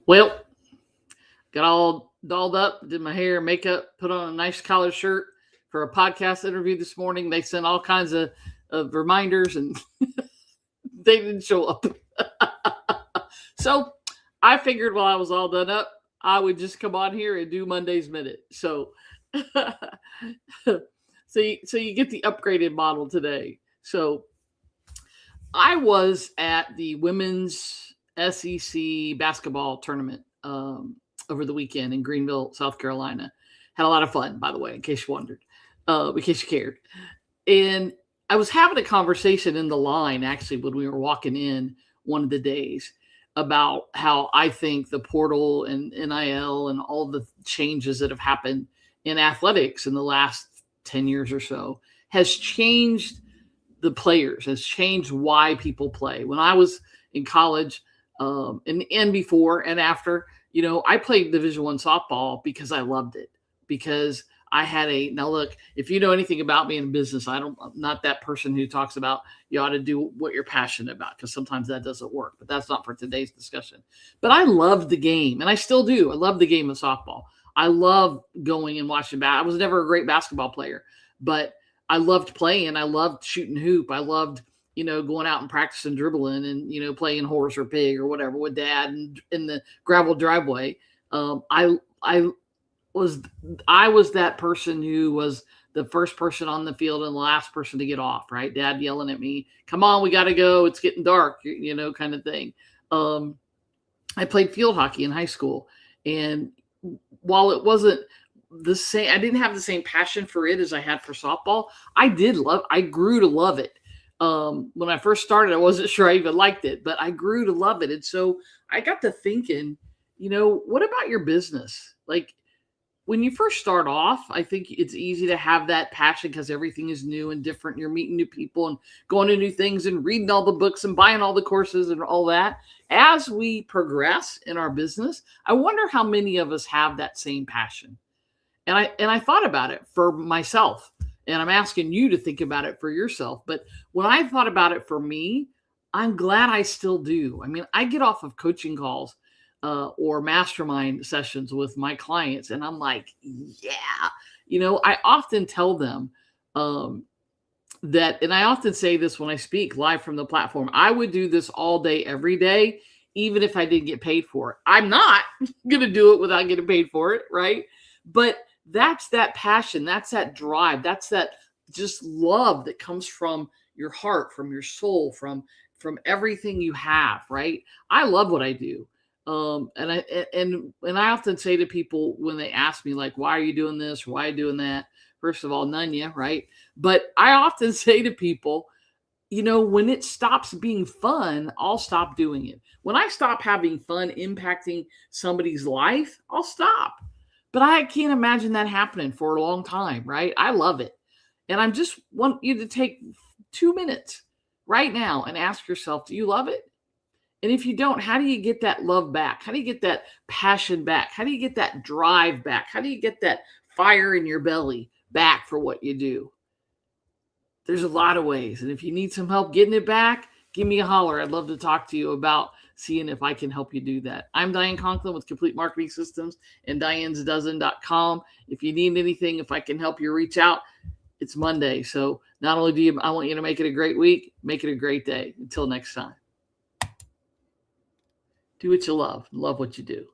Well, got all dolled up, did my hair, makeup, put on a nice collared shirt for a podcast interview this morning. They sent all kinds of reminders and they didn't show up. So I figured while I was all done up, I would just come on here and do Monday's Minute. So so you get the upgraded model today. So I was at the women's SEC basketball tournament over the weekend in Greenville, South Carolina. Had a lot of fun, by the way, in case you wondered, in case you cared. And I was having a conversation in the line, actually, when we were walking in one of the days about how I think the portal and NIL and all the changes that have happened in athletics in the last 10 years or so has changed the players, has changed why people play. When I was in college, and before and after, I played Division I softball because I loved it. Because I had now look, if you know anything about me in business, I'm not that person who talks about you ought to do what you're passionate about, because sometimes that doesn't work. But that's not for today's discussion. But I loved the game, and I still do. I love the game of softball. I love going and watching I was never a great basketball player, but I loved playing. I loved shooting hoop. I loved, going out and practicing dribbling and, playing horse or pig or whatever with dad and in the gravel driveway. I was that person who was the first person on the field and the last person to get off, right? Dad yelling at me, come on, we got to go. It's getting dark, kind of thing. I played field hockey in high school, and while it wasn't the same, I didn't have the same passion for it as I had for softball. I grew to love it. When I first started, I wasn't sure I even liked it, but I grew to love it. And so I got to thinking, what about your business? Like, when you first start off, I think it's easy to have that passion because everything is new and different. You're meeting new people and going to new things and reading all the books and buying all the courses and all that. As we progress in our business, I wonder how many of us have that same passion. And I thought about it for myself, and I'm asking you to think about it for yourself. But when I thought about it for me, I'm glad I still do. I mean, I get off of coaching calls or mastermind sessions with my clients, and I'm like, yeah, I often tell them that, and I often say this when I speak live from the platform, I would do this all day, every day, even if I didn't get paid for it. I'm not going to do it without getting paid for it, right? But that's that passion, that's that drive, that's that just love that comes from your heart, from your soul, from everything you have, right? I love what I do. And I often say to people when they ask me, like, why are you doing this? Why are you doing that? First of all, none ya, right? But I often say to people, when it stops being fun, I'll stop doing it. When I stop having fun impacting somebody's life, I'll stop. But I can't imagine that happening for a long time, right? I love it. And I just want you to take 2 minutes right now and ask yourself, do you love it? And if you don't, how do you get that love back? How do you get that passion back? How do you get that drive back? How do you get that fire in your belly back for what you do? There's a lot of ways. And if you need some help getting it back, give me a holler. I'd love to talk to you about seeing if I can help you do that. I'm Diane Conklin with Complete Marketing Systems and Diane'sDozen.com. If you need anything, if I can help you, reach out. It's Monday. So not only do I want you to make it a great week, make it a great day. Until next time. Do what you love. Love what you do.